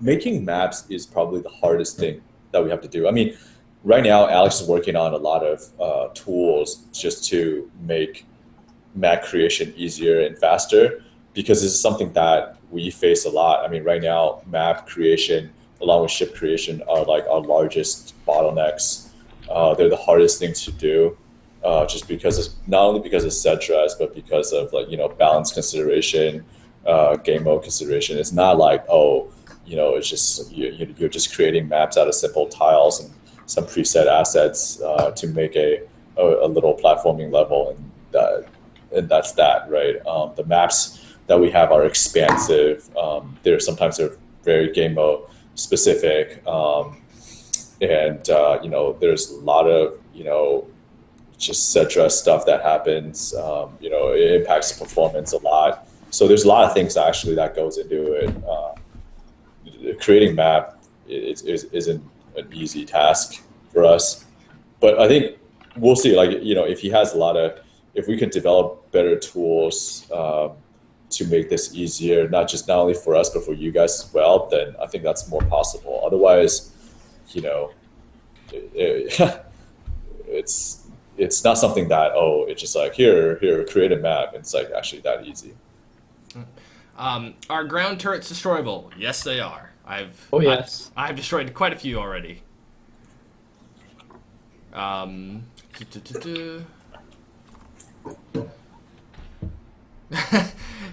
making maps is probably the hardest thing that we have to do. I mean, right now, Alex is working on a lot of tools just to make map creation easier and faster because this is something that we face a lot. I mean, right now, map creation along with ship creation are like our largest bottlenecks. They're the hardest things to do, just because it's not only because of set dress, but because of like balance consideration, game mode consideration. It's not like it's just you're just creating maps out of simple tiles and some preset assets to make a little platforming level, and that's that, right? The maps that we have are expansive. They're very game mode specific, and there's a lot of just set dress stuff that happens. It impacts performance a lot. So there's a lot of things actually that goes into it. Creating map isn't an easy task for us, but I think we'll see. Like if we can develop better tools to make this easier, not only for us but for you guys as well, then I think that's more possible. Otherwise, it's not something that it's just like here create a map. It's like actually that easy. Are ground turrets destroyable? Yes, they are. Yes. I've destroyed quite a few already.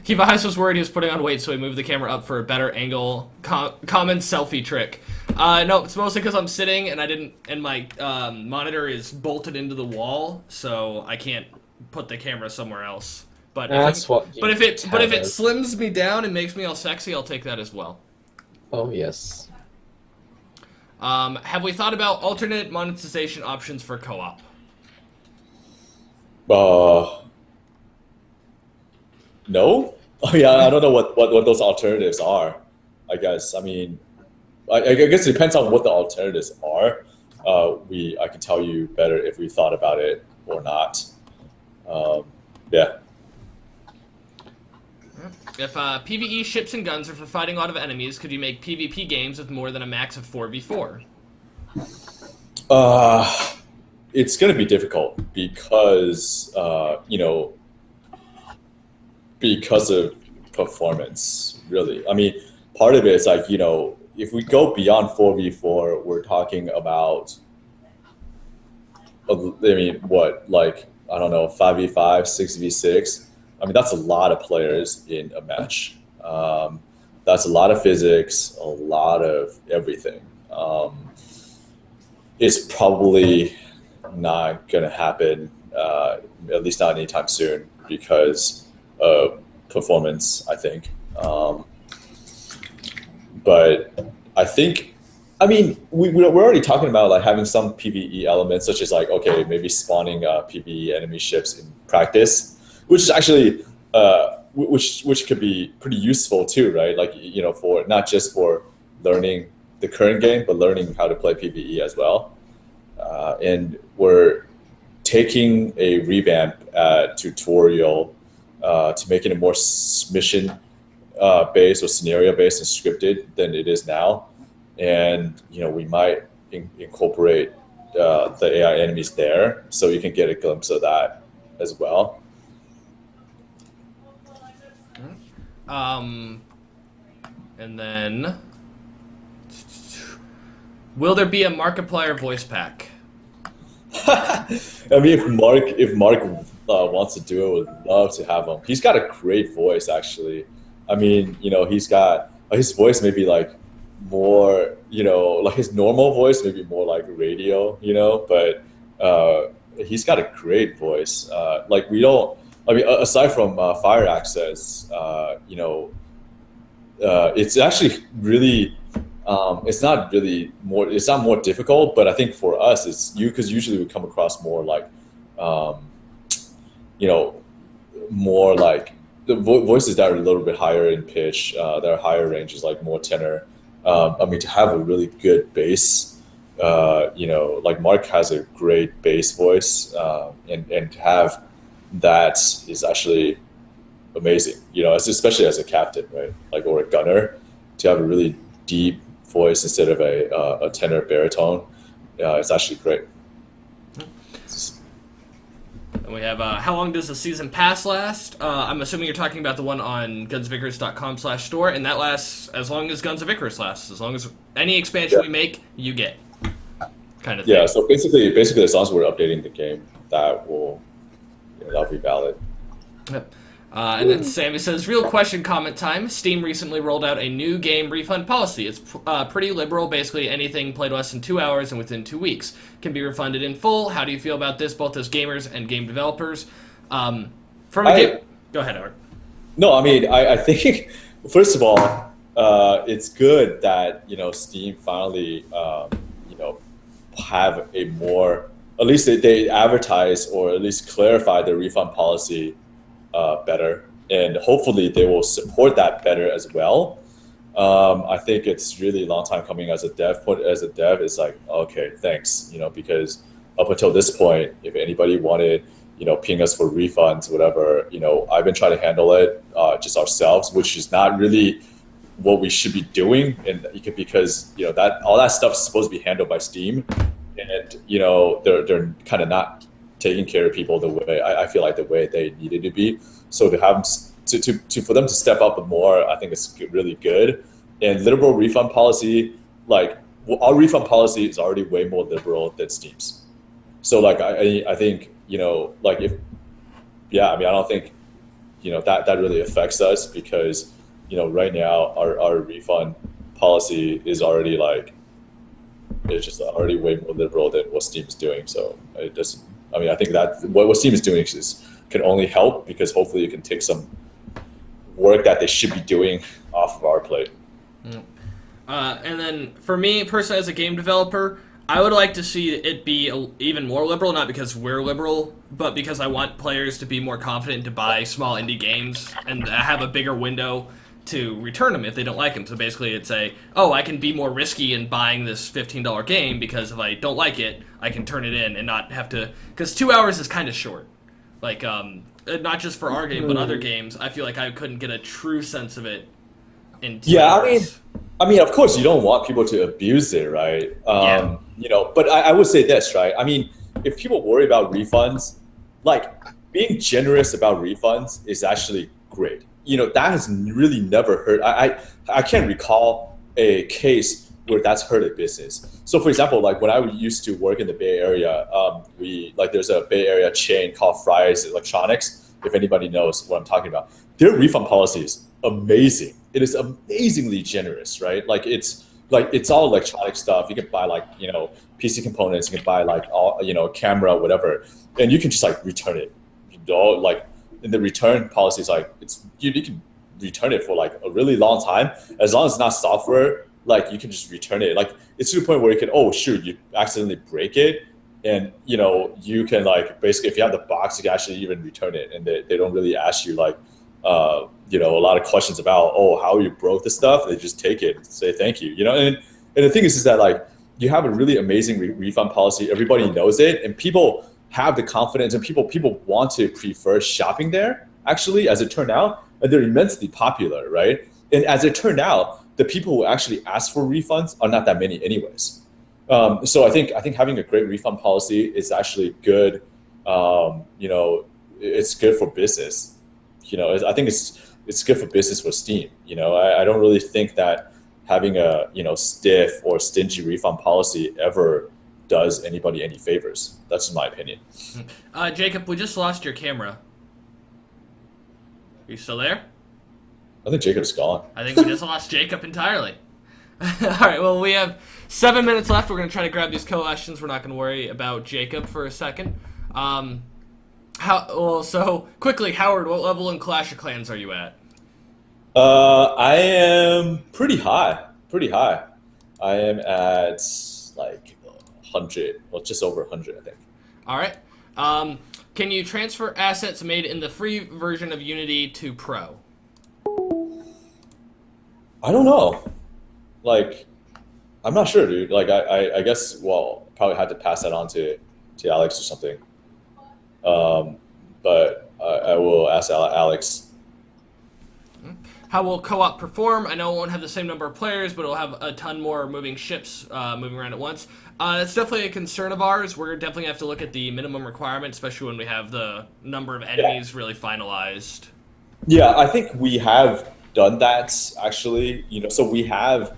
Kivahis was worried he was putting on weight, so he moved the camera up for a better angle. Common selfie trick. No, it's mostly because I'm sitting and my monitor is bolted into the wall, so I can't put the camera somewhere else. But if it slims me down and makes me all sexy, I'll take that as well. Oh yes. Have we thought about alternate monetization options for co-op? No. Oh yeah, I don't know what those alternatives are. I guess. I mean, I guess it depends on what the alternatives are. I can tell you better if we thought about it or not. Yeah. If PvE ships and guns are for fighting a lot of enemies, could you make PvP games with more than a max of 4v4? It's going to be difficult because because of performance, really. I mean, part of it is like if we go beyond 4v4, we're talking about I don't know, 5v5, 6v6. I mean, that's a lot of players in a match. That's a lot of physics, a lot of everything. It's probably not going to happen, at least not anytime soon, because of performance, I think. But I think, I mean, we're already talking about like having some PvE elements, such as like, okay, maybe spawning PvE enemy ships in practice, which is actually which could be pretty useful too, right? Like for not just for learning the current game, but learning how to play PvE as well. And we're taking a revamp tutorial to make it a more mission based or scenario based and scripted than it is now. And we might incorporate the AI enemies there, so you can get a glimpse of that as well. And then, will there be a Markiplier voice pack? I mean, if Mark wants to do it, would love to have him. He's got a great voice, actually. I mean, he's got his voice maybe like more, like his normal voice, maybe more like radio, but he's got a great voice. Like aside from Fire Access, it's actually really, it's not more difficult, but I think for us, it's because usually we come across more like, more like the voices that are a little bit higher in pitch, that are higher ranges, like more tenor. I mean, to have a really good bass, like Mark has a great bass voice, and to have that is actually amazing. Especially as a captain, right? Like, or a gunner, to have a really deep voice instead of a tenor baritone. It's actually great. And we have how long does the season pass last? I'm assuming you're talking about the one on gunsofIcarus.com/store, and that lasts as long as Guns of Icarus lasts. As long as any expansion we make, you get. Kind of thing. Yeah. So basically, as long as we're updating the game, that'll be valid. Yep. And then Sammy says, real question comment time. Steam recently rolled out a new game refund policy. It's pretty liberal. Basically, anything played less than 2 hours and within 2 weeks can be refunded in full. How do you feel about this, both as gamers and game developers? Go ahead, Art. No, I mean, I think, first of all, it's good that, Steam finally, have a more, at least they advertise or at least clarify the refund policy better, and hopefully they will support that better as well. I think it's really a long time coming as a dev. It's like, okay, thanks, because up until this point, if anybody wanted, ping us for refunds, whatever, I've been trying to handle it just ourselves, which is not really what we should be doing, and because that all that stuff is supposed to be handled by Steam, and they're kind of not taking care of people the way I feel like the way they needed to be. So to have for them to step up more, I think it's really good. And liberal refund policy, like, our refund policy is already way more liberal than Steam's. So like I think like I don't think that really affects us, because right now our refund policy is already it's just already way more liberal than what Steam's doing. So it doesn't. I mean, I think that what Steam is doing can only help, because hopefully it can take some work that they should be doing off of our plate. And then for me personally, as a game developer, I would like to see it be even more liberal, not because we're liberal, but because I want players to be more confident to buy small indie games and have a bigger window to return them if they don't like them. So basically it's I can be more risky in buying this $15 game, because if I don't like it, I can turn it in and not have to, because 2 hours is kind of short. Like, not just for our game, but other games, I feel like I couldn't get a true sense of it in 2 hours. I mean, of course you don't want people to abuse it, right? But I would say this, right? I mean, if people worry about refunds, like, being generous about refunds is actually great. That has really never hurt. I can't recall a case where that's hurt a business. So for example, like when I used to work in the Bay Area, there's a Bay Area chain called Fry's Electronics, if anybody knows what I'm talking about. Their refund policy is amazing. It is amazingly generous, right? Like it's all electronic stuff. You can buy PC components, you can buy all camera, whatever, and you can just return it. And the return policy is you can return it for a really long time, as long as it's not software. You can just return it. It's to the point where you can, you accidentally break it, and you can basically, if you have the box, you can actually even return it, and they don't really ask you a lot of questions about how you broke the stuff. They just take it and say thank you. And the thing is that you have a really amazing refund policy. Everybody knows it, and people have the confidence, and people want to prefer shopping there, actually, as it turned out, and they're immensely popular, right? And as it turned out, the people who actually ask for refunds are not that many anyways. So I think having a great refund policy is actually good. It's good for business. I think it's good for business for Steam. I don't really think that having a stiff or stingy refund policy ever does anybody any favors. That's my opinion. Jacob, we just lost your camera. Are you still there? I think Jacob's gone. I think we just lost Jacob entirely. All right, well, we have 7 minutes left. We're going to try to grab these questions. We're not going to worry about Jacob for a second. So quickly, Howard, what level in Clash of Clans are you at? I am pretty high. I am at 100, well, just over 100, I think. All right. Can you transfer assets made in the free version of Unity to Pro? I don't know. I'm not sure, dude. I guess, probably had to pass that on to Alex or something. But I will ask Alex How will co-op perform? I know it won't have the same number of players, but it'll have a ton more moving ships moving around at once. That's definitely a concern of ours. We're definitely going to have to look at the minimum requirement, especially when we have the number of enemies really finalized. Yeah, I think we have done that actually. So we have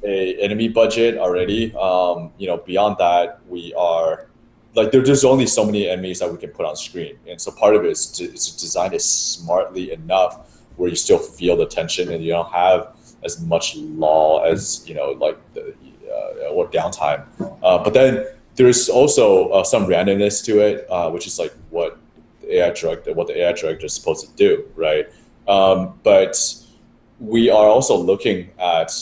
a enemy budget already. Beyond that, we are like there's only so many enemies that we can put on screen, and so part of it is to design it smartly enough where you still feel the tension and you don't have as much lull as or downtime. But then there's also some randomness to it, which is like what the AI director is supposed to do, right? But we are also looking at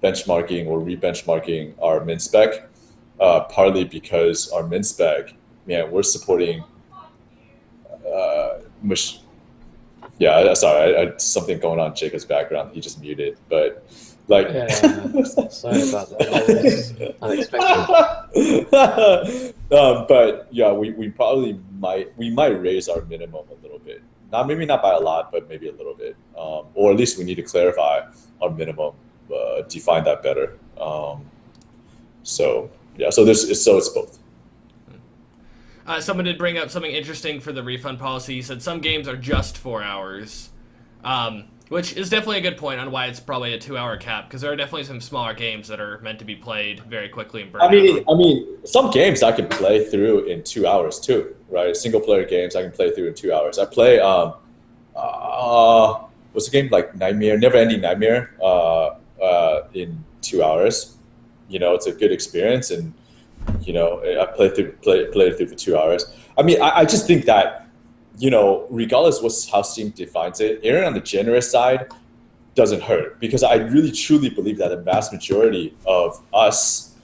benchmarking or re-benchmarking our min spec, partly because our min spec, we're supporting. Sorry, something going on in Jacob's background. He just muted, but like. Yeah, sorry about that. That was unexpected. But yeah, we probably might raise our minimum a little bit. Maybe not by a lot, but maybe a little bit. Or at least we need to clarify our minimum, define that better. So it's both. Someone did bring up something interesting for the refund policy. He said some games are just 4 hours, which is definitely a good point on why it's probably a 2-hour cap, because there are definitely some smaller games that are meant to be played very quickly and burn out. I mean, some games I can play through in 2 hours too, right? Single player games I can play through in 2 hours. I play what's the game like Nightmare, Never Ending Nightmare, in 2 hours. It's a good experience, and I played it through for 2 hours. I mean, I just think that, regardless how Steam defines it, erring on the generous side doesn't hurt, because I really truly believe that the vast majority of us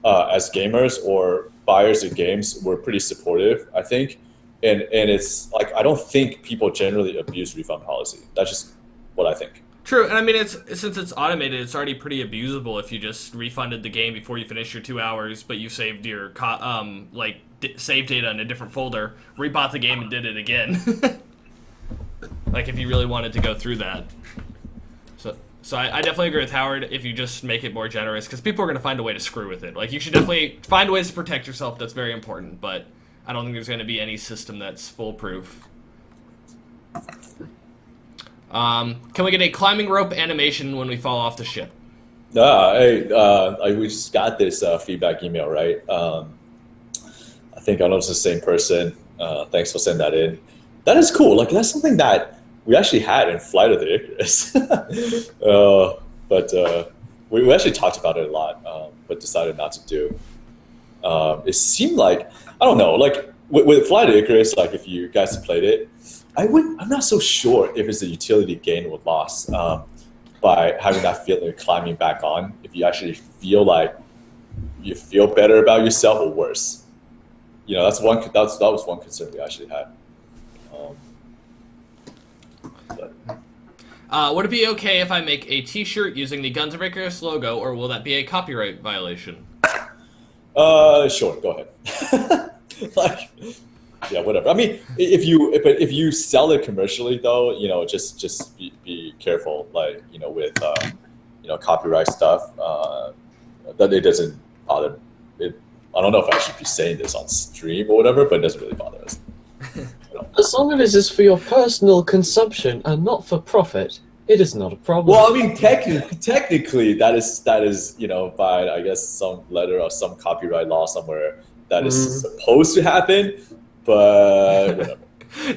as gamers or buyers of games were pretty supportive, I think. And it's like, I don't think people generally abuse refund policy. That's just what I think. True, and I mean, since it's automated, it's already pretty abusable if you just refunded the game before you finish your 2 hours, but you saved your save data in a different folder, rebought the game, and did it again. Like, if you really wanted to go through that. So I definitely agree with Howard if you just make it more generous, because people are going to find a way to screw with it. Like, you should definitely find ways to protect yourself. That's very important, but I don't think there's going to be any system that's foolproof. Can we get a climbing rope animation when we fall off the ship? We just got this feedback email, right? I think I know it's the same person. Thanks for sending that in. That is cool. Like, that's something that we actually had in Flight of the Icarus. But we actually talked about it a lot, but decided not to do. It seemed like, I don't know, like with Flight of the Icarus, like if you guys have played it, I'm not so sure if it's a utility gain or loss by having that feeling of climbing back on. If you actually feel like you feel better about yourself or worse, that was one concern we actually had. Would it be okay if I make a T-shirt using the Guns of Icarus logo, or will that be a copyright violation? Sure, go ahead. Yeah, whatever. I mean, if you sell it commercially, though, just be careful, like, with copyright stuff, that it doesn't bother it. I don't know if I should be saying this on stream or whatever, but it doesn't really bother us. As long as it's for your personal consumption and not for profit, it is not a problem. Well, I mean, technically, that is by, I guess, some letter or some copyright law somewhere that is supposed to happen. But whatever.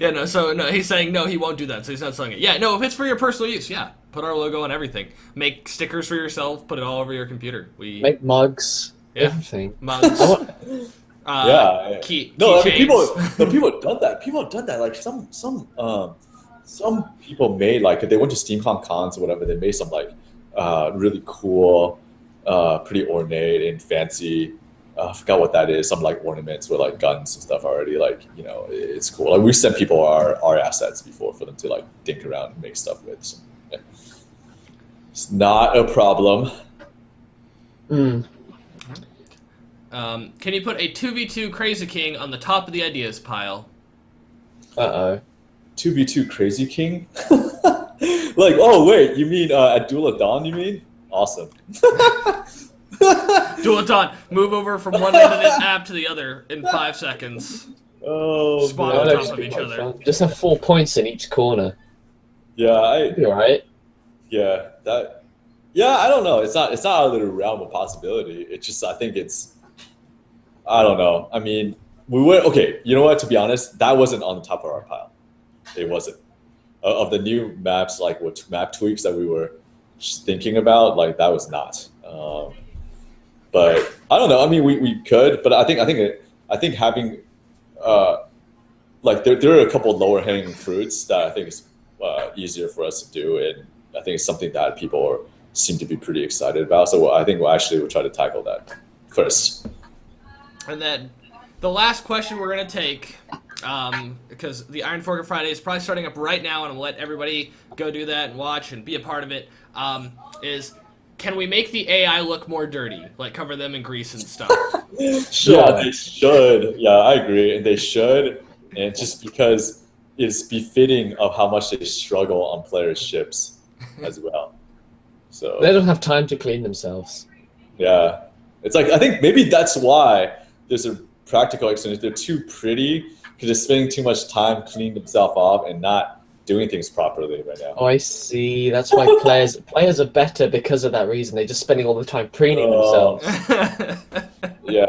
Yeah, no, he's saying no, he won't do that, so he's not selling it. Yeah, no, if it's for your personal use, yeah, put our logo on everything. Make stickers for yourself, put it all over your computer. Make mugs, everything. Mugs. Yeah. People have done that. People have done that. Like some people made, like, they went to SteamCon cons or whatever. They made some like really cool, pretty ornate and fancy. I forgot what that is. Some like ornaments with like guns and stuff already. Like, it's cool. Like, we sent people our assets before for them to like dink around and make stuff with. So, yeah. It's not a problem. Can you put a 2v2 Crazy King on the top of the ideas pile? 2v2 Crazy King? Like, oh wait, you mean at Duel of Dawn? You mean? Awesome. Dualaton, move over from one end of the app to the other in 5 seconds. Oh, Spawn man. on That'd top of actually be each quite other. fun. Just have 4 points in each corner. Yeah, You're right. yeah, that. Yeah, I don't know. It's not out of the realm of possibility. It's just I think it's. I don't know. I mean, we were okay. You know what? To be honest, that wasn't on the top of our pile. It wasn't. Of the new maps, like what map tweaks that we were just thinking about, like that was not. But I don't know. I mean, we could, but I think having like there are a couple of lower hanging fruits that I think is easier for us to do, and I think it's something that seem to be pretty excited about. So I think we'll try to tackle that first. And then the last question we're going to take, because the Iron Fork Friday is probably starting up right now, and I'm going to let everybody go do that and watch and be a part of it, is can we make the AI look more dirty? Like cover them in grease and stuff? Sure. Yeah, they should. Yeah, I agree, and they should. And just because it's befitting of how much they struggle on players' ships as well. So They don't have time to clean themselves. yeah, it's like I think maybe that's why there's a practical explanation. They're too pretty because they're spending too much time cleaning themselves off and not doing things properly right now. Oh, I see. That's why players are better because of that reason. They're just spending all the time preening Oh. themselves. Yeah,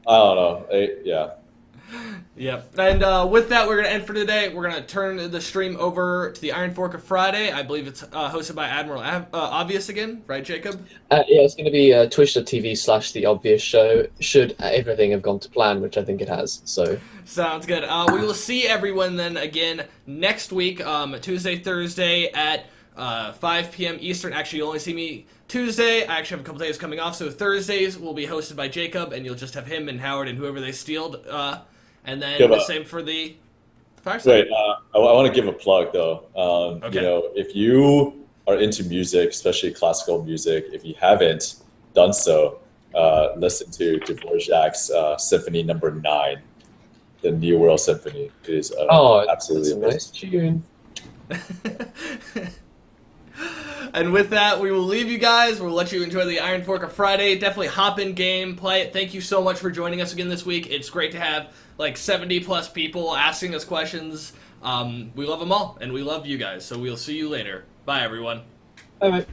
I don't know. Yeah. Yep. And with that, we're going to end for today. We're going to turn the stream over to the Iron Fork of Friday. I believe it's hosted by Admiral Obvious again, right, Jacob? Yeah, it's going to be twitch.tv/The Obvious Show, should everything have gone to plan, which I think it has. So Sounds good. We will see everyone then again next week, Tuesday, Thursday at 5 p.m. Eastern. Actually, you'll only see me Tuesday. I actually have a couple days coming off, so Thursdays will be hosted by Jacob, and you'll just have him and Howard and whoever they stealed. And then the same for the Fireside. Wait, I want to give a plug though. Okay. You know, if you are into music, especially classical music, if you haven't done so, listen to Dvorak's Symphony Number 9, the New World Symphony. It is absolutely that's a amazing. nice tune. And with that, we will leave you guys. We'll let you enjoy the Iron Fork of Friday. Definitely hop in game, play it. Thank you so much for joining us again this week. It's great to have like 70 plus people asking us questions. We love them all, and we love you guys. So we'll see you later. Bye, everyone. All right.